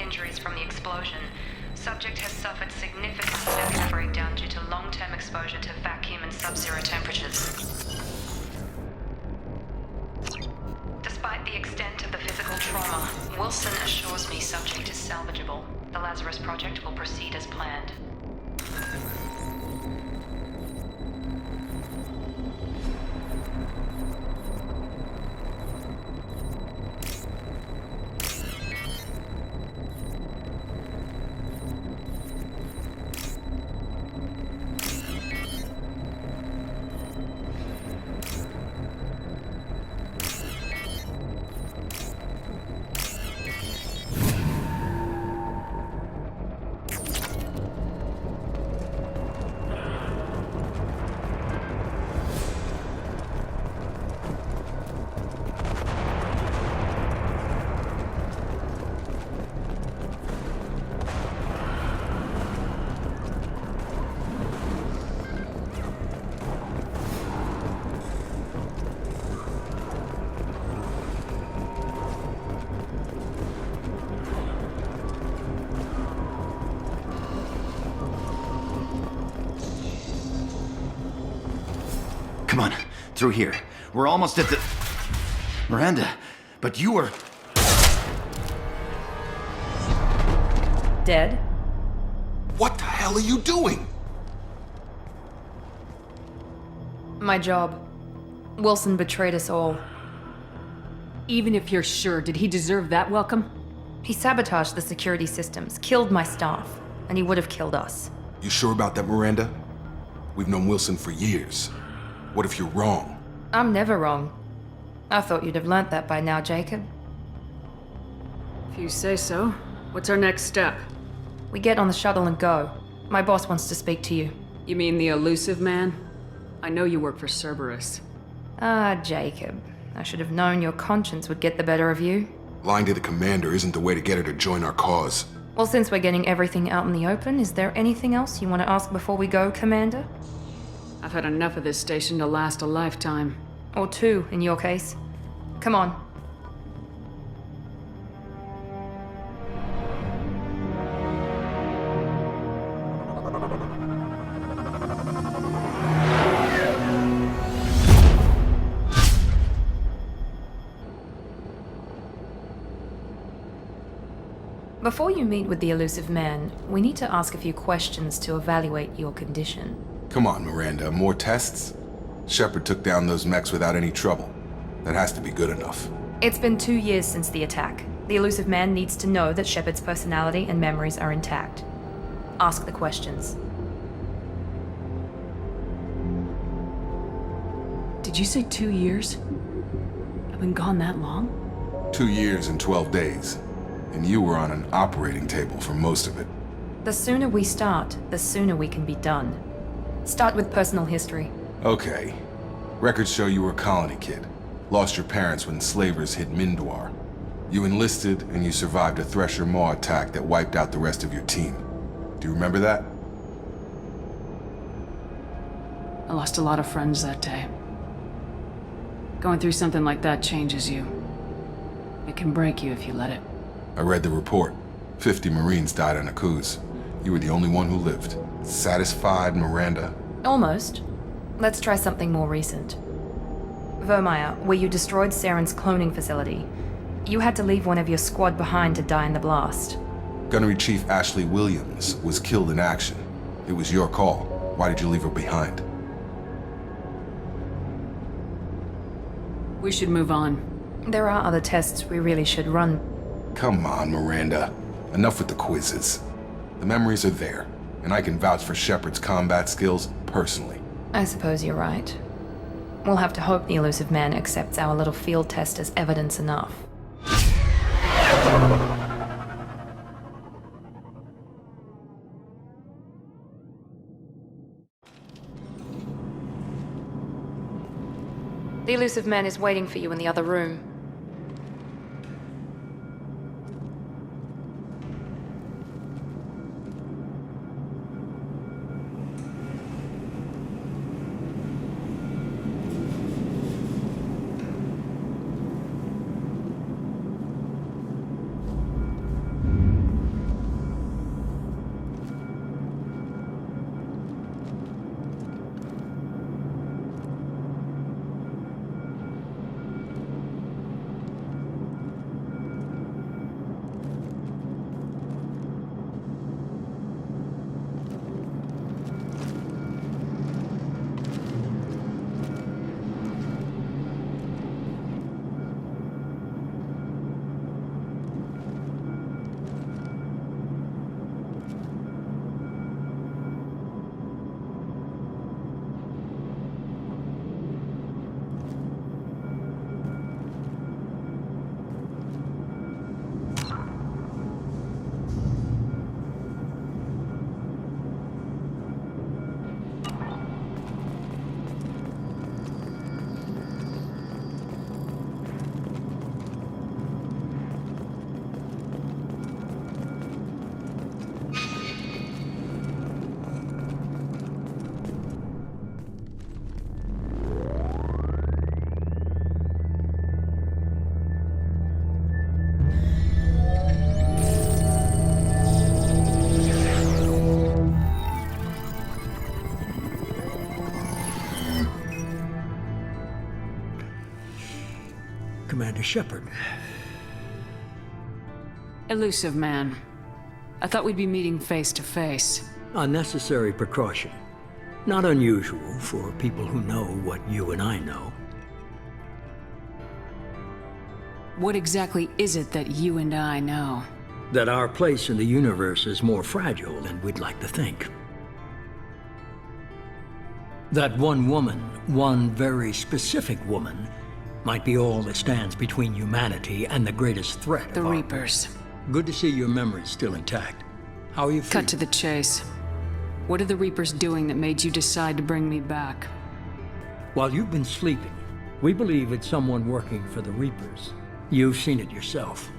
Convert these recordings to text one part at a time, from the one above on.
injuries from the explosion. Subject has suffered significant cellular breakdown due to long-term exposure to vacuum and sub-zero temperatures. Despite the extent of the physical trauma, Wilson assures me subject is salvageable. The Lazarus Project will proceed as planned. Come on, through here. We're almost at the... Miranda, but you were... Dead? What the hell are you doing? My job. Wilson betrayed us all. Even if you're sure, did he deserve that welcome? He sabotaged the security systems, killed my staff, and he would have killed us. You sure about that, Miranda? We've known Wilson for years. What if you're wrong? I'm never wrong. I thought you'd have learnt that by now, Jacob. If you say so. What's our next step? We get on the shuttle and go. My boss wants to speak to you. You mean the elusive man? I know you work for Cerberus. Ah, Jacob. I should have known your conscience would get the better of you. Lying to the commander isn't the way to get her to join our cause. Well, since we're getting everything out in the open, is there anything else you want to ask before we go, Commander? I've had enough of this station to last a lifetime. Or two, in your case. Come on. Before you meet with the elusive man, we need to ask a few questions to evaluate your condition. Come on, Miranda, more tests? Shepard took down those mechs without any trouble. That has to be good enough. It's been 2 years since the attack. The elusive man needs to know that Shepard's personality and memories are intact. Ask the questions. Did you say 2 years? I've been gone that long? 2 years and 12 days. And you were on an operating table for most of it. The sooner we start, the sooner we can be done. Start with personal history. Okay. Records show you were a colony kid. Lost your parents when slavers hit Mindwar. You enlisted and you survived a Thresher Maw attack that wiped out the rest of your team. Do you remember that? I lost a lot of friends that day. Going through something like that changes you. It can break you if you let it. I read the report. 50 Marines died on Akuz. You were the only one who lived. Satisfied, Miranda? Almost. Let's try something more recent. Vermeer, where you destroyed Saren's cloning facility. You had to leave one of your squad behind to die in the blast. Gunnery Chief Ashley Williams was killed in action. It was your call. Why did you leave her behind? We should move on. There are other tests we really should run. Come on, Miranda. Enough with the quizzes. The memories are there, and I can vouch for Shepard's combat skills personally. I suppose you're right. We'll have to hope the elusive man accepts our little field test as evidence enough. The elusive man is waiting for you in the other room. Miranda Shepard. Elusive man. I thought we'd be meeting face to face. A necessary precaution. Not unusual for people who know what you and I know. What exactly is it that you and I know? That our place in the universe is more fragile than we'd like to think. That one woman, one very specific woman, might be all that stands between humanity and the greatest threat. The Reapers. Good to see your memory's still intact. How are you feeling? Cut to the chase. What are the Reapers doing that made you decide to bring me back? While you've been sleeping, we believe it's someone working for the Reapers. You've seen it yourself.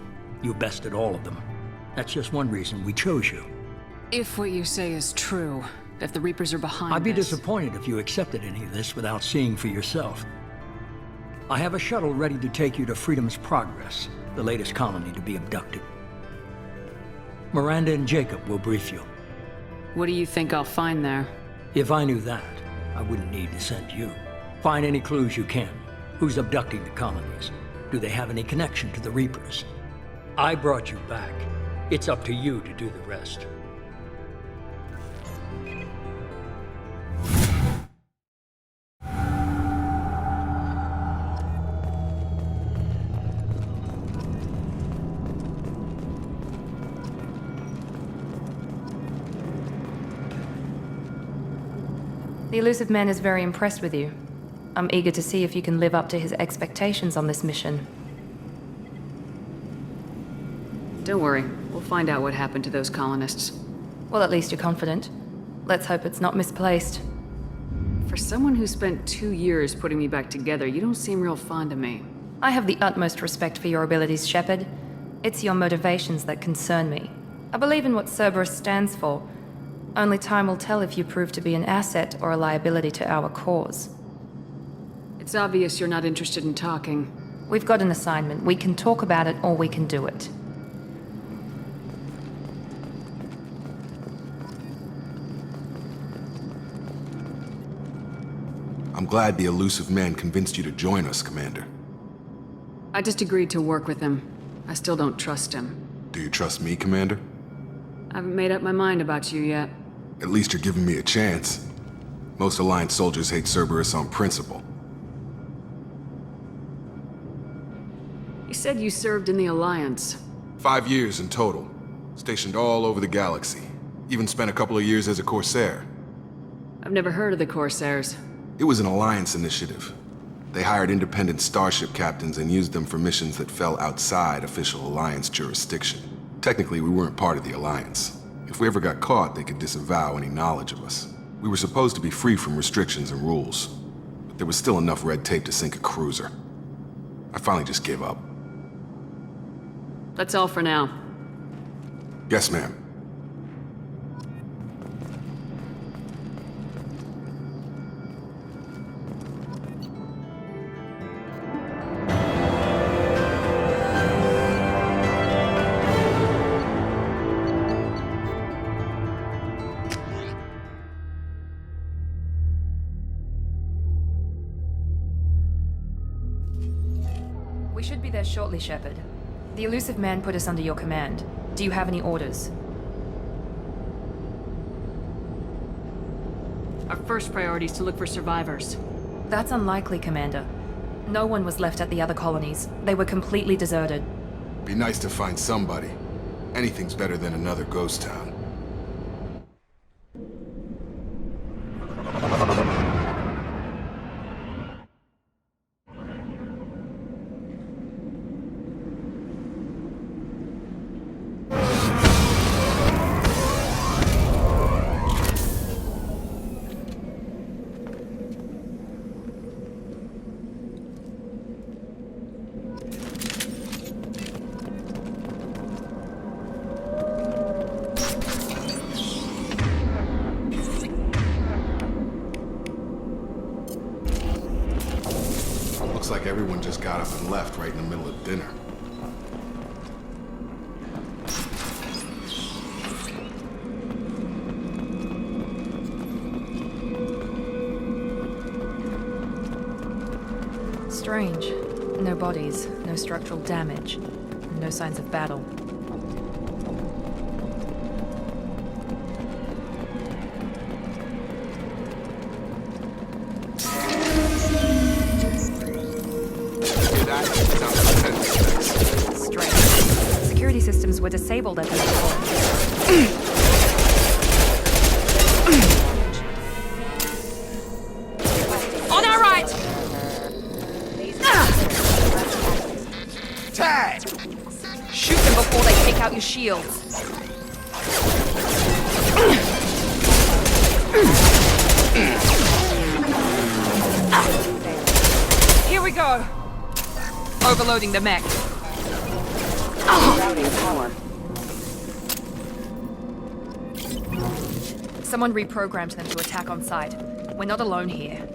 You bested all of them. That's just one reason we chose you. If what you say is true, if the Reapers are behind I'd be this... disappointed if you accepted any of this without seeing for yourself. I have a shuttle ready to take you to Freedom's Progress, the latest colony to be abducted. Miranda and Jacob will brief you. What do you think I'll find there? If I knew that, I wouldn't need to send you. Find any clues you can. Who's abducting the colonies? Do they have any connection to the Reapers? I brought you back. It's up to you to do the rest. The Elusive Man is very impressed with you. I'm eager to see if you can live up to his expectations on this mission. Don't worry. We'll find out what happened to those colonists. Well, at least you're confident. Let's hope it's not misplaced. For someone who spent 2 years putting me back together, you don't seem real fond of me. I have the utmost respect for your abilities, Shepard. It's your motivations that concern me. I believe in what Cerberus stands for. Only time will tell if you prove to be an asset or a liability to our cause. It's obvious you're not interested in talking. We've got an assignment. We can talk about it or we can do it. I'm glad the Elusive Man convinced you to join us, Commander. I just agreed to work with him. I still don't trust him. Do you trust me, Commander? I haven't made up my mind about you yet. At least you're giving me a chance. Most Alliance soldiers hate Cerberus on principle. You said you served in the Alliance. 5 years in total. Stationed all over the galaxy. Even spent a couple of years as a Corsair. I've never heard of the Corsairs. It was an Alliance initiative. They hired independent starship captains and used them for missions that fell outside official Alliance jurisdiction. Technically, we weren't part of the Alliance. If we ever got caught, they could disavow any knowledge of us. We were supposed to be free from restrictions and rules, but there was still enough red tape to sink a cruiser. I finally just gave up. That's all for now. Yes, ma'am. We should be there shortly, Shepard. The Elusive Man put us under your command. Do you have any orders? Our first priority is to look for survivors. That's unlikely, Commander. No one was left at the other colonies. They were completely deserted. Be nice to find somebody. Anything's better than another ghost town. Looks like everyone just got up and left right in the middle of dinner. Strange. No bodies, no structural damage, and no signs of battle. Strange. Security systems were disabled at this point. On our right! Tag! Shoot them before they take out your shields. Here we go. Overloading the mech. Routing power. Someone reprogrammed them to attack on sight. We're not alone here.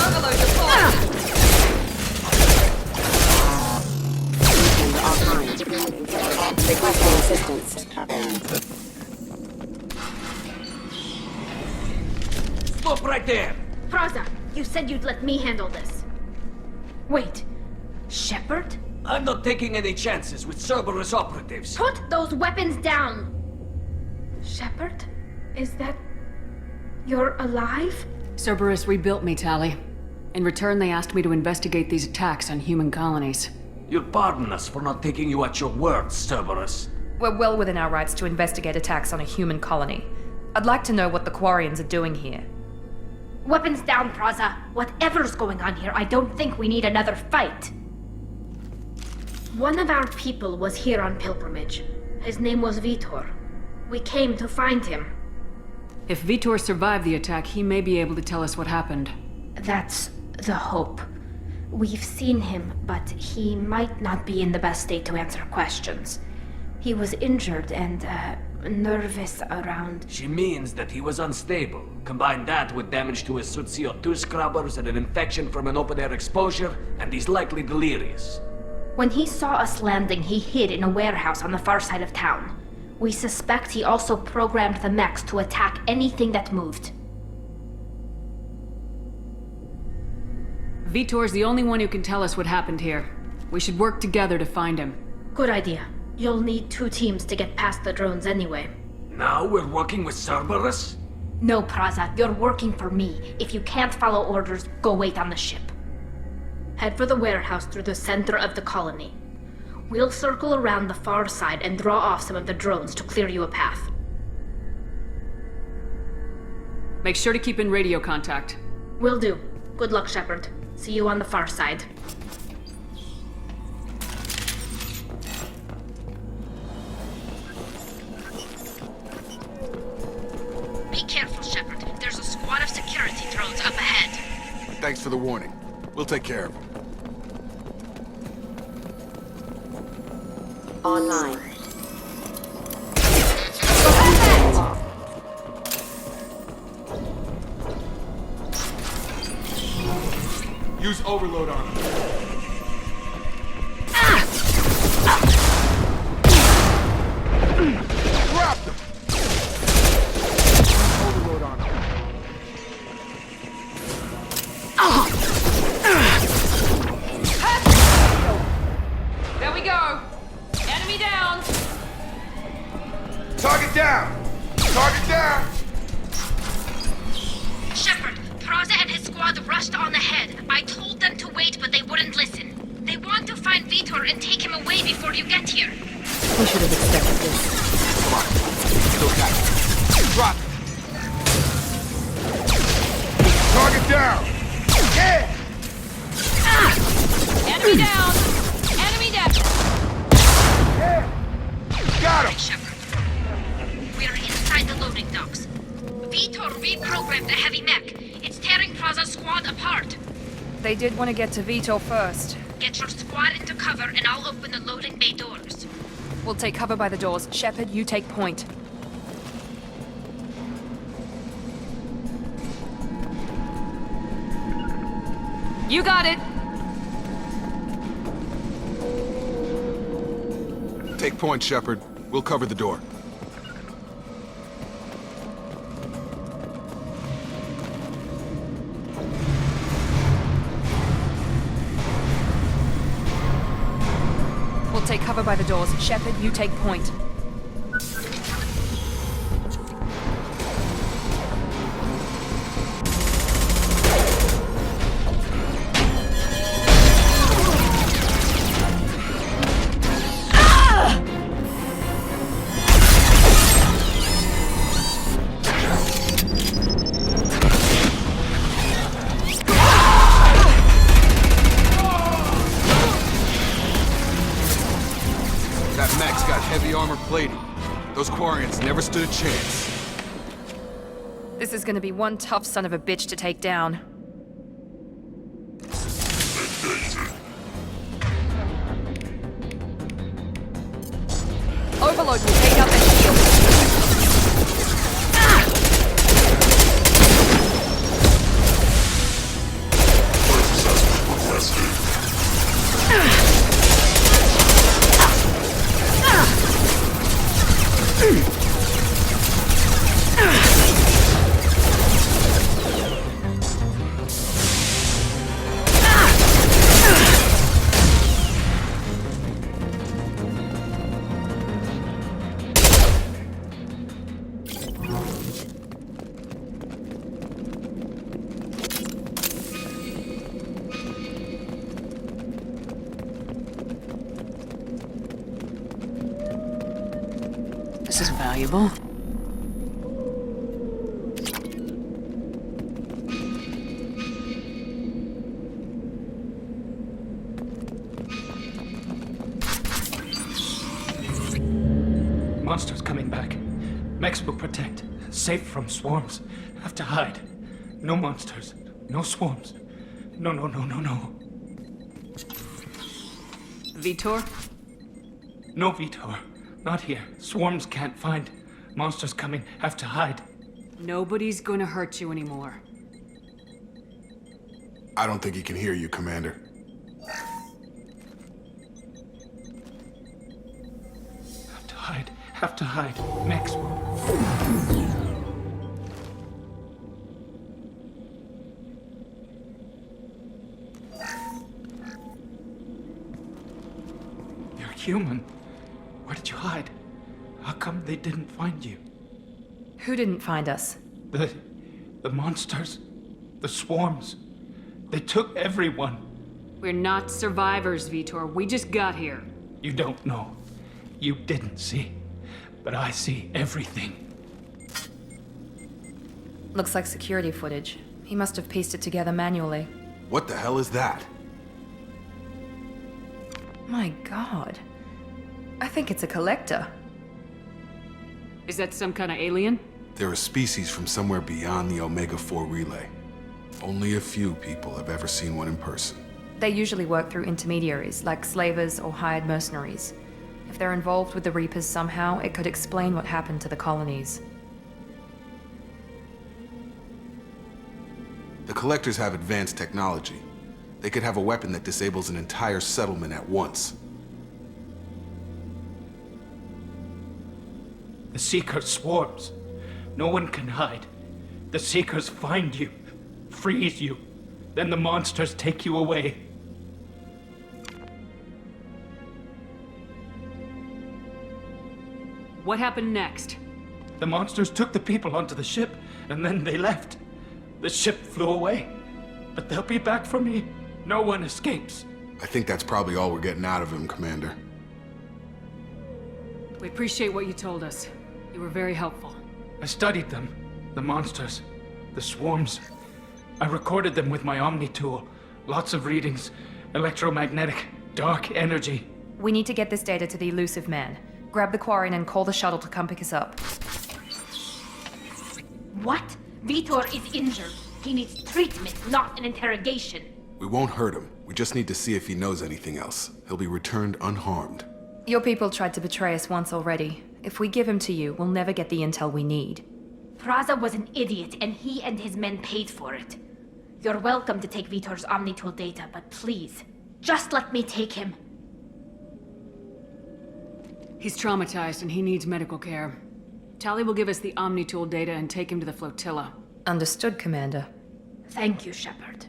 Overload your force! Offline. Requesting assistance. Stop right there! Praza, you said you'd let me handle this. Wait, Shepard? I'm not taking any chances with Cerberus operatives. Put those weapons down! Shepard? Is that... you're alive? Cerberus rebuilt me, Tali. In return, they asked me to investigate these attacks on human colonies. You'll pardon us for not taking you at your word, Cerberus. We're well within our rights to investigate attacks on a human colony. I'd like to know what the Quarians are doing here. Weapons down, Praza. Whatever's going on here, I don't think we need another fight. One of our people was here on pilgrimage. His name was Vitor. We came to find him. If Vitor survived the attack, he may be able to tell us what happened. That's the hope. We've seen him, but he might not be in the best state to answer questions. He was injured and, nervous around... She means that he was unstable. Combine that with damage to his suit CO2 scrubbers and an infection from an open-air exposure, and he's likely delirious. When he saw us landing, he hid in a warehouse on the far side of town. We suspect he also programmed the mechs to attack anything that moved. Vitor's the only one who can tell us what happened here. We should work together to find him. Good idea. You'll need 2 teams to get past the drones anyway. Now we're working with Cerberus? No, Praza, you're working for me. If you can't follow orders, go wait on the ship. Head for the warehouse through the center of the colony. We'll circle around the far side and draw off some of the drones to clear you a path. Make sure to keep in radio contact. Will do. Good luck, Shepard. See you on the far side. Be careful, Shepard. There's a squad of security drones up ahead. Thanks for the warning. We'll take care of them. Online. Use overload on them. Drop them! Overload on them. There we go! Enemy down! Target down! Target down! Shepard, Praza and his squad rushed on ahead. I told them to wait, but they wouldn't listen. They want to find Vitor and take him away before you get here. We should have expected this. Come on. Still got it. Drop it. Target down! Yeah! Enemy down! Enemy down! Yeah! Got him! Shepard, we're inside the loading docks. Vitor reprogrammed the heavy mech. It's tearing Praza's squad apart. They did want to get to Vitor first. Get your squad into cover and I'll open the loading bay doors. We'll take cover by the doors. Shepard, you take point. You got it! Take point, Shepard. We'll cover the door. We'll take cover by the doors. Shepard, you take point. That mech's got heavy armor plating. Those Quarians never stood a chance. This is gonna be one tough son of a bitch to take down. Overload will take out the shield. This is valuable. Monsters coming back. Mechs will protect. Safe from swarms. Have to hide. No monsters. No swarms. No. Vitor? No, Vitor. Not here. Swarms can't find. Monsters coming. Have to hide. Nobody's gonna hurt you anymore. I don't think he can hear you, Commander. Have to hide. Have to hide. Mechs will. You're human. Where did you hide? How come they didn't find you? Who didn't find us? The monsters. The swarms. They took everyone. We're not survivors, Vitor. We just got here. You don't know. You didn't see. But I see everything. Looks like security footage. He must have pieced it together manually. What the hell is that? My god. I think it's a collector. Is that some kind of alien? They're a species from somewhere beyond the Omega-4 relay. Only a few people have ever seen one in person. They usually work through intermediaries, like slavers or hired mercenaries. If they're involved with the Reapers somehow, it could explain what happened to the colonies. The Collectors have advanced technology. They could have a weapon that disables an entire settlement at once. The Seekers swarms. No one can hide. The Seekers find you, freeze you. Then the monsters take you away. What happened next? The monsters took the people onto the ship, and then they left. The ship flew away. But they'll be back for me. No one escapes. I think that's probably all we're getting out of him, Commander. We appreciate what you told us. You were very helpful. I studied them. The monsters. The swarms. I recorded them with my Omni tool. Lots of readings. Electromagnetic. Dark energy. We need to get this data to the Elusive Man. Grab the Quarian and call the shuttle to come pick us up. What? Vitor is injured. He needs treatment, not an interrogation. We won't hurt him. We just need to see if he knows anything else. He'll be returned unharmed. Your people tried to betray us once already. If we give him to you, we'll never get the intel we need. Praza was an idiot, and he and his men paid for it. You're welcome to take Vitor's Omnitool data, but please, just let me take him. He's traumatized and he needs medical care. Tali will give us the Omnitool data and take him to the flotilla. Understood, Commander. Thank you, Shepard.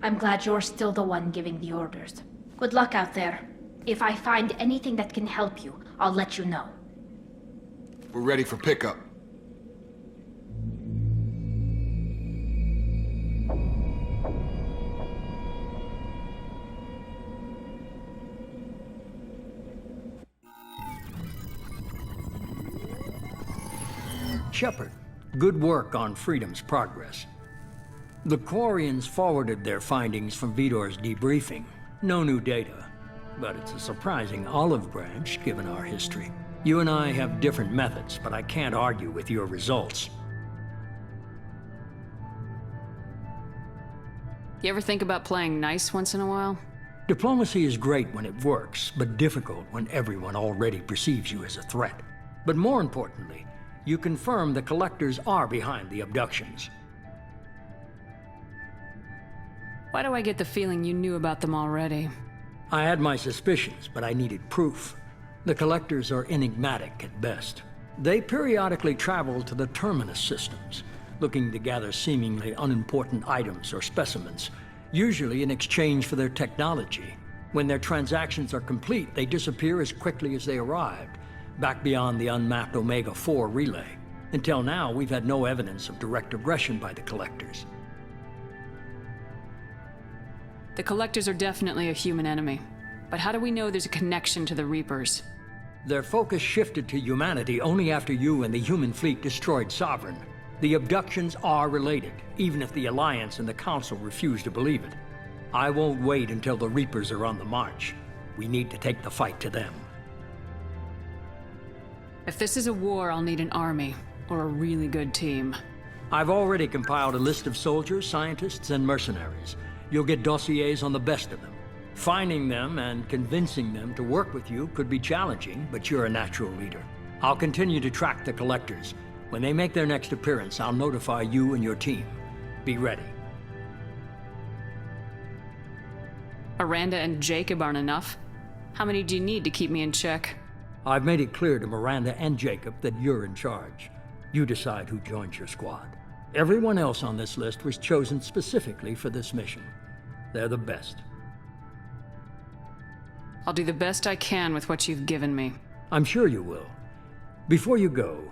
I'm glad you're still the one giving the orders. Good luck out there. If I find anything that can help you, I'll let you know. We're ready for pickup. Shepard, good work on Freedom's progress. The Quarians forwarded their findings from Vitor's debriefing. No new data, but it's a surprising olive branch given our history. You and I have different methods, but I can't argue with your results. You ever think about playing nice once in a while? Diplomacy is great when it works, but difficult when everyone already perceives you as a threat. But more importantly, you confirm the Collectors are behind the abductions. Why do I get the feeling you knew about them already? I had my suspicions, but I needed proof. The Collectors are enigmatic at best. They periodically travel to the Terminus systems, looking to gather seemingly unimportant items or specimens, usually in exchange for their technology. When their transactions are complete, they disappear as quickly as they arrived, back beyond the unmapped Omega-4 relay. Until now, we've had no evidence of direct aggression by the Collectors. The Collectors are definitely a human enemy. But how do we know there's a connection to the Reapers? Their focus shifted to humanity only after you and the human fleet destroyed Sovereign. The abductions are related, even if the Alliance and the Council refuse to believe it. I won't wait until the Reapers are on the march. We need to take the fight to them. If this is a war, I'll need an army, or a really good team. I've already compiled a list of soldiers, scientists, and mercenaries. You'll get dossiers on the best of them. Finding them and convincing them to work with you could be challenging, but you're a natural leader. I'll continue to track the Collectors. When they make their next appearance, I'll notify you and your team. Be ready. Aranda and Jacob aren't enough. How many do you need to keep me in check? I've made it clear to Miranda and Jacob that you're in charge. You decide who joins your squad. Everyone else on this list was chosen specifically for this mission. They're the best. I'll do the best I can with what you've given me. I'm sure you will. Before you go,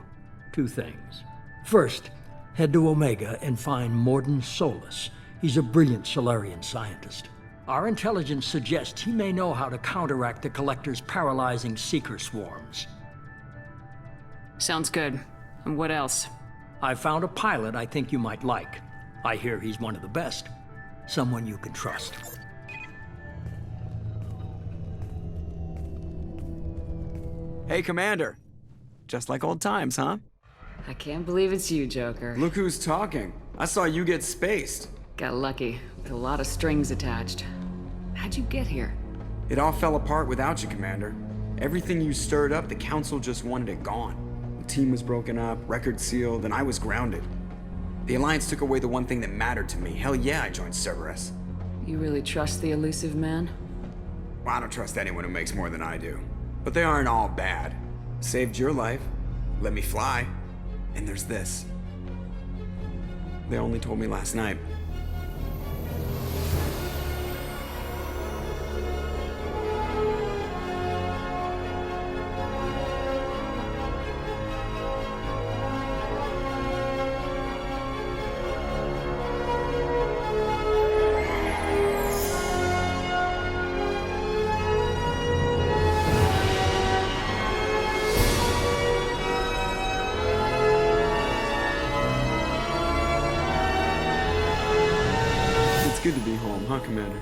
2 things. First, head to Omega and find Mordin Solus. He's a brilliant Solarian scientist. Our intelligence suggests he may know how to counteract the Collector's paralyzing Seeker swarms. Sounds good. And what else? I found a pilot I think you might like. I hear he's one of the best. Someone you can trust. Hey, Commander. Just like old times, huh? I can't believe it's you, Joker. Look who's talking. I saw you get spaced. Got lucky, with a lot of strings attached. How'd you get here? It all fell apart without you, Commander. Everything you stirred up, the Council just wanted it gone. The team was broken up, record sealed, and I was grounded. The Alliance took away the one thing that mattered to me. Hell yeah, I joined Cerberus. You really trust the elusive man? Well, I don't trust anyone who makes more than I do. But they aren't all bad. Saved your life, let me fly, and there's this. They only told me last night. It's good to be home, huh, Commander?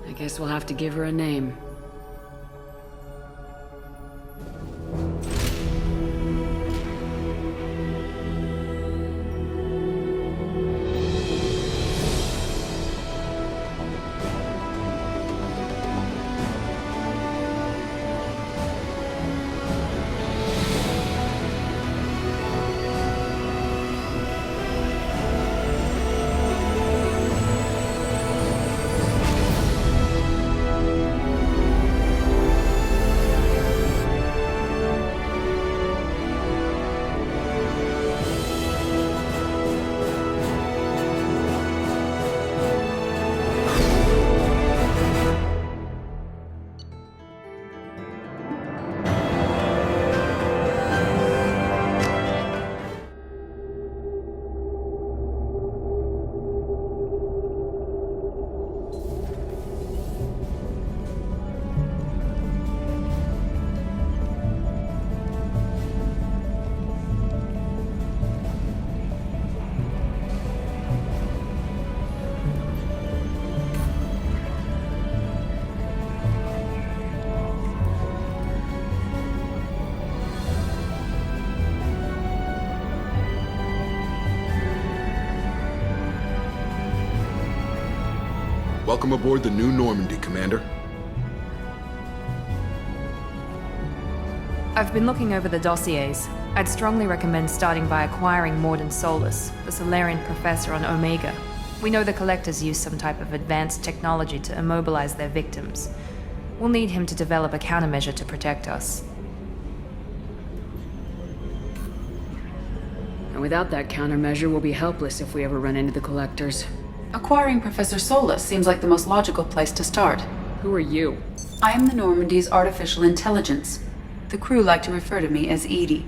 I guess we'll have to give her a name. Welcome aboard the new Normandy, Commander. I've been looking over the dossiers. I'd strongly recommend starting by acquiring Morden Solus, the Solarian professor on Omega. We know the Collectors use some type of advanced technology to immobilize their victims. We'll need him to develop a countermeasure to protect us. And without that countermeasure, we'll be helpless if we ever run into the Collectors. Acquiring Professor Solus seems like the most logical place to start. Who are you? I am the Normandy's artificial intelligence. The crew like to refer to me as Edie.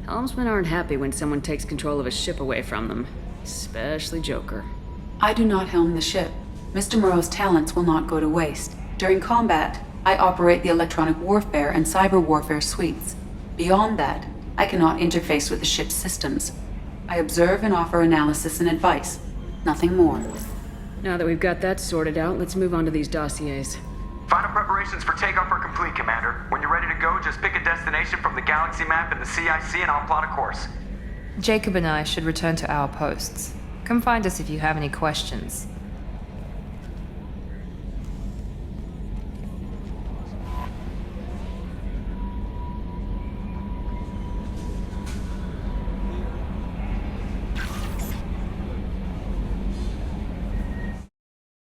Helmsmen aren't happy when someone takes control of a ship away from them. Especially Joker. I do not helm the ship. Mr. Moreau's talents will not go to waste. During combat, I operate the electronic warfare and cyber warfare suites. Beyond that, I cannot interface with the ship's systems. I observe and offer analysis and advice. Nothing more. Now that we've got that sorted out, let's move on to these dossiers. Final preparations for takeoff are complete, Commander. When you're ready to go, just pick a destination from the galaxy map in the CIC and I'll plot a course. Jacob and I should return to our posts. Come find us if you have any questions.